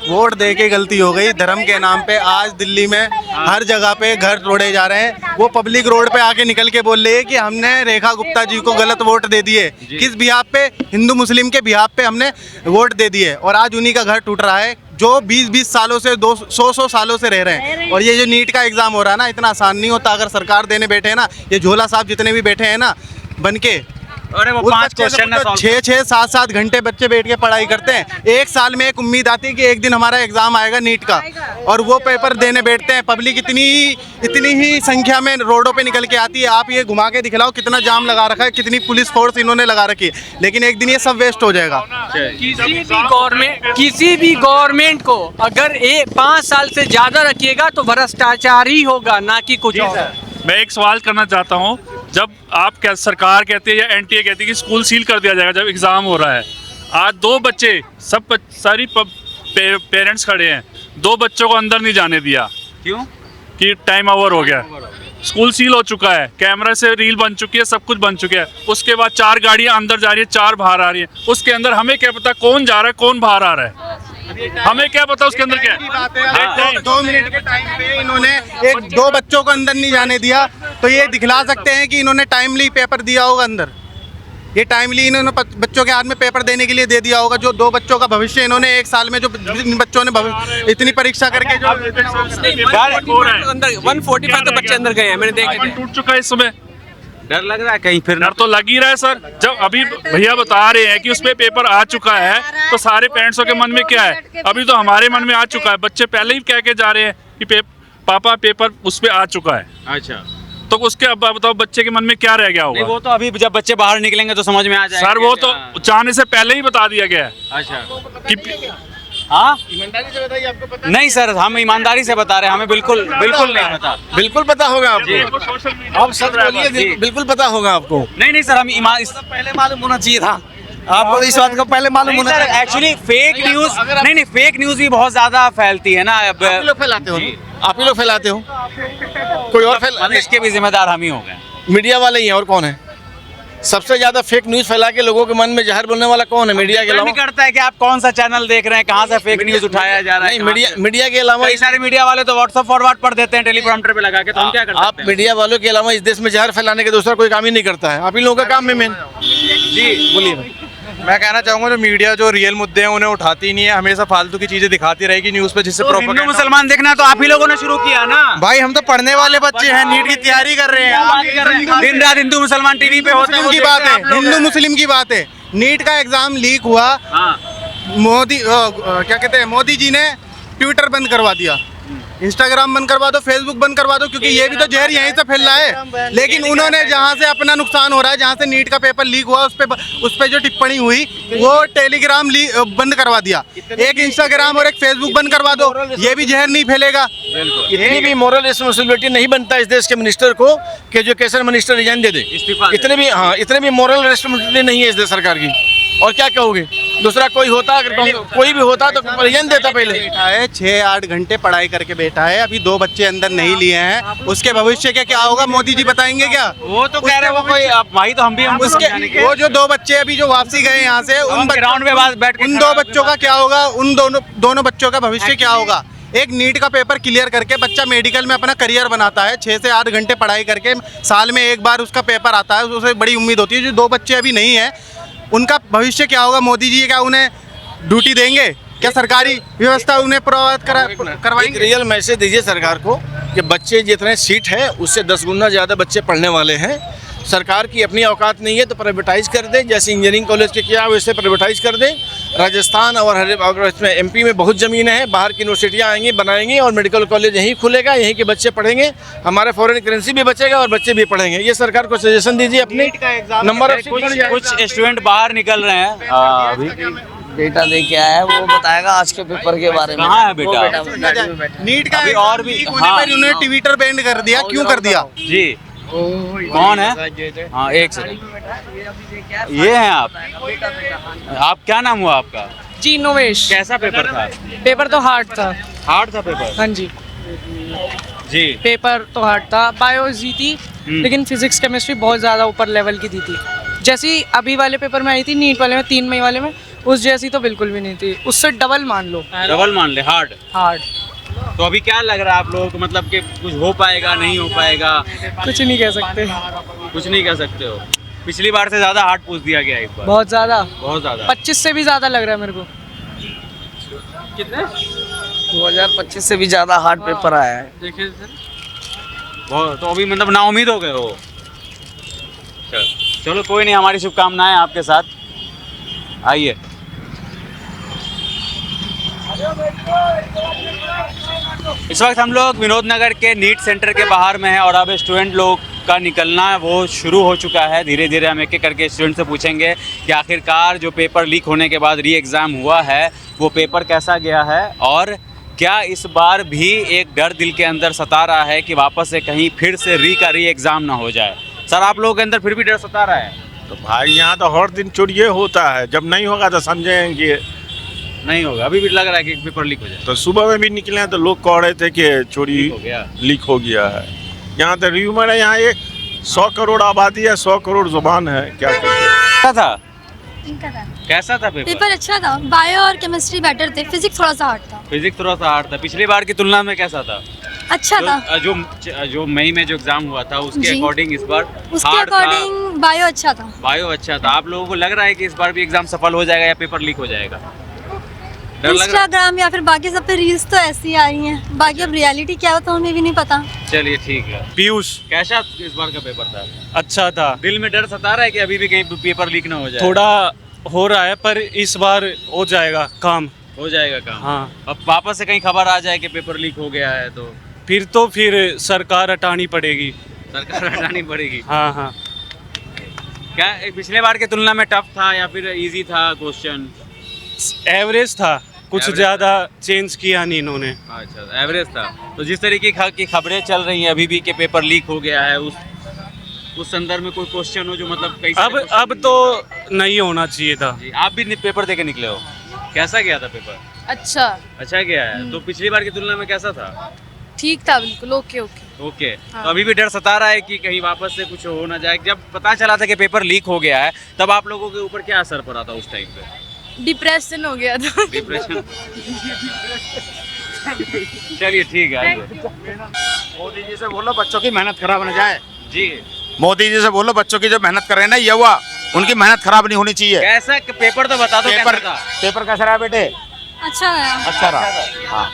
Speaker 8: वोट दे के गलती हो गई धर्म के नाम पे। आज दिल्ली में हर जगह पे घर तोड़े जा रहे हैं। वो पब्लिक रोड पे आके निकल के बोल रही है कि हमने रेखा गुप्ता जी को गलत वोट दे दिए। किस बिहाफ पे? हिंदू मुस्लिम के बिहाफ पे हमने वोट दे दिए, और आज उन्हीं का घर टूट रहा है जो 20-20 सालों से 100 सालों से रह रहे हैं। और ये जो नीट का एग्जाम हो रहा है ना, इतना आसान नहीं होता। अगर सरकार देने बैठे हैं ना, ये झोला साहब जितने भी बैठे हैं ना बन के,
Speaker 1: अरे वो 5 क्वेश्चन
Speaker 8: 6-6, 7-7 घंटे बच्चे बैठ के पढ़ाई करते हैं। एक साल में एक उम्मीद आती है कि एक दिन हमारा एग्जाम आएगा नीट का, और वो पेपर देने बैठते हैं। पब्लिक इतनी ही संख्या में रोडों पे निकल के आती है। आप ये घुमा के दिखलाओ कितना जाम लगा रखा है, कितनी पुलिस फोर्स इन्होंने लगा रखी है, लेकिन एक दिन ये सब वेस्ट हो जाएगा।
Speaker 4: किसी भी गवर्नमेंट को अगर 5 साल से ज्यादा रखिएगा तो भ्रष्टाचार ही होगा, ना कि कुछ और।
Speaker 15: मैं एक सवाल करना चाहता हूँ, जब आप सरकार कहती है या एनटीए कहती है कि स्कूल सील कर दिया जाएगा जब एग्ज़ाम हो रहा है, आज 2 बच्चे सारी पेरेंट्स खड़े हैं, 2 बच्चों को अंदर नहीं जाने दिया।
Speaker 1: क्यों?
Speaker 15: कि टाइम ओवर हो गया, स्कूल सील हो चुका है, कैमरा से रील बन चुकी है, सब कुछ बन चुका है। उसके बाद 4 गाड़ियाँ अंदर जा रही है, 4 बाहर आ रही है। उसके अंदर हमें क्या पता कौन जा रहा है कौन बाहर आ रहा है? हमें क्या पता उसके अंदर क्या है?
Speaker 8: 2 मिनट के टाइम पे इन्होंने 2 बच्चों को अंदर नहीं जाने दिया, तो ये दिखला सकते हैं कि इन्होंने टाइमली पेपर दिया होगा अंदर। ये टाइमली इन्होंने बच्चों के हाथ में पेपर देने के लिए दे दिया होगा। जो 2 बच्चों का भविष्य इन्होंने एक साल में, जो बच्चों ने इतनी परीक्षा करके जो
Speaker 4: अंदर 145 तो बच्चे अंदर गए हैं, मैंने देखा।
Speaker 15: टूट चुका है इस समय।
Speaker 1: डर लग रहा है कहीं फिर?
Speaker 15: डर तो लग ही रहा है सर। जब अभी भैया बता रहे हैं कि उसमें पेपर आ चुका है, तो सारे पेरेंट्सों के मन में क्या है? अभी तो हमारे मन में आ चुका है। बच्चे पहले ही कह के जा रहे हैं कि पापा पेपर उस पे आ चुका है।
Speaker 1: अच्छा,
Speaker 15: तो उसके अब बताओ बच्चे के मन में क्या रह गया होगा?
Speaker 1: वो तो अभी जब बच्चे बाहर निकलेंगे तो समझ में आ जाएगा
Speaker 15: सर। वो तो चाहने से पहले ही बता दिया गया है।
Speaker 1: अच्छा हाँ, ईमानदारी से बताइए, आपको पता नहीं? सर, हम ईमानदारी से बता रहे हैं, हमें बिल्कुल नहीं पता।
Speaker 8: बिल्कुल पता होगा आपको, आप सच बोलिए, बिल्कुल पता होगा आपको।
Speaker 1: नहीं सर, हम
Speaker 8: पहले मालूम होना चाहिए था।
Speaker 16: आपको इस बात का पहले मालूम होना चाहिए।
Speaker 1: एक्चुअली फेक न्यूज नहीं, फेक न्यूज भी बहुत ज्यादा फैलती है ना।
Speaker 16: आप ही लोग फैलाते हो, आप ही लोग फैलाते हो, कोई और फैला,
Speaker 1: इसके भी जिम्मेदार हम ही हो गए।
Speaker 16: मीडिया वाले ही हैं, और कौन है? सबसे ज्यादा फेक न्यूज फैला के लोगों के मन में जहर बोलने वाला कौन है? मीडिया के अलावा
Speaker 1: करता है कि आप कौन सा चैनल देख रहे हैं, कहाँ से फेक न्यूज उठाया जा रहा है।
Speaker 16: नहीं, मीडिया के अलावा
Speaker 1: कई सारे मीडिया वाले तो व्हाट्सएप फॉरवर्ड पढ़ देते हैं टेलीप्रॉम्प्टर पे लगा के, तो हम क्या करते हैं?
Speaker 16: आप मीडिया वालों के अलावा इस देश में जहर फैलाने के दूसरा कोई काम ही नहीं करता है, आप ही लोगों का काम है मेन।
Speaker 1: जी बोलिए।
Speaker 17: मैं कहना चाहूंगा जो मीडिया जो रियल मुद्दे हैं उन्हें उठाती नहीं है, हमेशा फालतू की चीजें दिखाती रहेगी न्यूज पे, जिससे
Speaker 1: हिंदू मुसलमान देखना तो आप ही लोगों ने शुरू किया ना
Speaker 17: भाई। हम तो पढ़ने वाले बच्चे हैं, नीट की तैयारी कर रहे हैं,
Speaker 1: दिन रात हिंदू मुसलमान टीवी पे होते हैं।
Speaker 8: की बात है, हिंदू मुस्लिम की बात है। नीट का एग्जाम लीक हुआ, मोदी क्या कहते हैं, मोदी जी ने ट्विटर बंद करवा दिया, इंस्टाग्राम बंद करवा दो, फेसबुक बंद करवा दो, क्योंकि ये भी तो जहर यहीं से फैल रहा है। लेकिन उन्होंने जहाँ से अपना नुकसान हो रहा है, जहाँ से नीट का पेपर लीक हुआ, उस पे जो टिप्पणी हुई वो टेलीग्राम बंद करवा दिया, एक इंस्टाग्राम और एक फेसबुक बंद करवा दो, ये भी जहर नहीं फैलेगा।
Speaker 16: इतनी भी मोरल रिस्पॉन्सिबिलिटी नहीं बनता इस देश के मिनिस्टर को कि एजुकेशन मिनिस्टर रिजाइन दे दे। इतने भी, हाँ, इतने भी मोरल रिस्पॉन्सिबिलिटी नहीं है इस देश सरकार की। और क्या कहोगे, दूसरा कोई होता, अगर कोई भी होता तो रिजाइन देता पहले।
Speaker 8: बैठा है 6-8 घंटे पढ़ाई करके बैठा है, अभी 2 बच्चे अंदर नहीं लिए हैं, उसके भविष्य का क्या होगा मोदी जी बताएंगे क्या?
Speaker 1: वो तो कह रहे हैं, वो कोई भाई तो हम भी
Speaker 8: उसके वो जो 2 बच्चे अभी जो वापसी गए यहाँ से, उन
Speaker 1: ग्राउंड में बैठ के
Speaker 8: उन 2 बच्चों का क्या होगा, उन दोनों बच्चों का भविष्य क्या होगा? एक नीट का पेपर क्लियर करके बच्चा मेडिकल में अपना करियर बनाता है, 6 से 8 घंटे पढ़ाई करके साल में एक बार उसका पेपर आता है, उसे बड़ी उम्मीद होती है। जो 2 बच्चे अभी नहीं है, उनका भविष्य क्या होगा? मोदी जी क्या उन्हें ड्यूटी देंगे? क्या सरकारी व्यवस्था उन्हें प्रभावित करवाएंगे?
Speaker 16: रियल मैसेज दीजिए सरकार को कि बच्चे जितने सीट है उससे 10 गुना ज़्यादा बच्चे पढ़ने वाले हैं। सरकार की अपनी औकात नहीं है तो प्राइवेटाइज कर दें, जैसे इंजीनियरिंग कॉलेज के किया वैसे प्राइवेटाइज कर दें। राजस्थान और इसमें एमपी में बहुत ज़मीन है, बाहर की यूनिवर्सिटियाँ आएंगी, बनाएंगी और मेडिकल कॉलेज यहीं खुलेगा, यहीं के बच्चे पढ़ेंगे, हमारे फॉरेन करेंसी भी बचेगा और बच्चे भी पढ़ेंगे। ये सरकार को सजेशन दीजिए। अपने नंबर
Speaker 1: कुछ स्टूडेंट बाहर निकल रहे हैं अभी।
Speaker 18: बेटा दे के आया है, वो बताएगा आज के पेपर के बारे में।
Speaker 1: कहाँ है बेटा?
Speaker 8: नीट का
Speaker 1: और भी
Speaker 8: उन्होंने ट्विटर बैन कर दिया, क्यों कर दिया
Speaker 1: जी? कौन है? हाँ, एक सेकंड, ये हैं आप क्या नाम हुआ आपका?
Speaker 19: जी नोवेश।
Speaker 1: कैसा पेपर था?
Speaker 19: पेपर तो हार्ड था।
Speaker 1: हार्ड था पेपर?
Speaker 19: हाँ जी
Speaker 1: जी,
Speaker 19: पेपर तो हार्ड था। बायो इजी थी, लेकिन फिजिक्स केमिस्ट्री बहुत ज़्यादा ऊपर लेवल की दी थी। जैसी अभी वाले पेपर में आई थी, नीट वाले में 3 मई वाले में, उस जैसी तो बिल्कुल भी नहीं थी, उससे डबल मान लो।
Speaker 1: डबल मान ले, हार्ड। तो अभी क्या लग रहा है आप लोगों को, मतलब कि कुछ हो पाएगा, नहीं हो पाएगा?
Speaker 19: कुछ नहीं कह सकते।
Speaker 1: कुछ नहीं कह सकते हो? पिछली बार से ज़्यादा हार्ड पूछ दिया गया एक बार।
Speaker 19: बहुत ज़्यादा,
Speaker 1: बहुत ज़्यादा।
Speaker 19: 25 से भी ज़्यादा लग रहा है मेरे को।
Speaker 1: कितने?
Speaker 18: 2025 से भी ज़्यादा हार्ड पेपर आया है।
Speaker 1: देखिए बहुत, तो अभी मतलब नाउम्मीद हो गए हो? चलो कोई नहीं, हमारी शुभकामनाएं आपके साथ। आइए। इस वक्त हम लोग विनोद नगर के नीट सेंटर के बाहर में हैं और अब स्टूडेंट लोग का निकलना वो शुरू हो चुका है। धीरे धीरे हम एक एक करके स्टूडेंट से पूछेंगे कि आखिरकार जो पेपर लीक होने के बाद री एग्ज़ाम हुआ है वो पेपर कैसा गया है और क्या इस बार भी एक डर दिल के अंदर सता रहा है कि वापस से कहीं फिर से री एग्ज़ाम ना हो जाए। सर, आप लोगों के अंदर फिर भी डर सता रहा है?
Speaker 20: तो भाई यहाँ तो हर दिन चोरी होता है, जब नहीं होगा तो समझेंगे
Speaker 1: नहीं होगा। अभी भी लग रहा है कि पेपर लीक हो जाए।
Speaker 20: तो सुबह में भी निकले हैं तो लोग कह रहे थे कि चोरी लीक हो गया है। यहाँ तो र्यूमर है, यहाँ 100 करोड़ आबादी है, 100 करोड़ जुबान है, क्या
Speaker 1: कैसा था? कैसा था पेपर?
Speaker 6: पेपर अच्छा था, बायो और केमिस्ट्री बेटर थे, फिजिक्स थोड़ा सा हार्ड था।
Speaker 1: फिजिक्स थोड़ा सा हार्ड था। पिछली बार की तुलना में कैसा था?
Speaker 6: अच्छा था।
Speaker 1: जो मई में जो एग्जाम हुआ था उसके अकॉर्डिंग इस बार
Speaker 6: उसके अकॉर्डिंग बायो अच्छा था।
Speaker 1: बायो अच्छा था। आप लोगों को लग रहा है कि इस बार भी एग्जाम सफल हो जाएगा या पेपर लीक हो जाएगा?
Speaker 6: इंस्टाग्राम या फिर बाकी सब पे रील्स तो ऐसी आ रही हैं, बाकी अब रियलिटी क्या हो तो हमें भी नहीं पता।
Speaker 1: चलिए ठीक है।
Speaker 17: पीयूष,
Speaker 1: कैसा इस बार का पेपर था?
Speaker 17: अच्छा था।
Speaker 1: दिल में डर सता रहा है कि अभी भी कहीं पेपर लीक ना हो जाए?
Speaker 17: थोड़ा हो रहा है पर इस बार हो जाएगा काम।
Speaker 1: हो जाएगा काम?
Speaker 17: हाँ।
Speaker 1: अब वापस से कहीं खबर आ जाए कि पेपर लीक हो गया है तो
Speaker 17: फिर सरकार हटानी पड़ेगी।
Speaker 1: सरकार हटानी पड़ेगी?
Speaker 17: हाँ हाँ।
Speaker 1: क्या पिछले बार की तुलना में टफ था या फिर इजी था क्वेश्चन?
Speaker 17: एवरेज था, कुछ ज़्यादा चेंज किया नहीं इन्होंने।
Speaker 1: अच्छा, एवरेज था। तो जिस तरीके की खबरें चल रही हैं अभी भी कि पेपर लीक हो गया है, उस संदर्भ में कोई क्वेश्चन हो जो मतलब कई
Speaker 21: अब तो नहीं होना चाहिए था।
Speaker 1: आप भी पेपर दे के निकले हो, कैसा गया था पेपर? अच्छा गया है। तो पिछली बार की तुलना में कैसा था?
Speaker 19: ठीक था बिल्कुल, ओके।
Speaker 1: ओके। तो अभी भी डर सता रहा है कि कहीं वापस से कुछ हो ना जाए? जब पता चला था कि पेपर लीक हो गया है तब आप लोगों के ऊपर क्या असर पड़ा था उस टाइम पे?
Speaker 19: डिप्रेशन हो गया था।
Speaker 1: डिप्रेशन। चलिए ठीक है।
Speaker 3: मोदी जी से बोलो बच्चों की मेहनत खराब न जाए।
Speaker 1: जी
Speaker 3: मोदी जी से बोलो बच्चों की जो मेहनत कर रहे हैं ना युवा, उनकी मेहनत खराब नहीं होनी चाहिए।
Speaker 1: कैसा पेपर तो बता दो।
Speaker 3: पेपर कैसा रहा बेटे?
Speaker 6: अच्छा है।
Speaker 3: अच्छा रहा। हाँ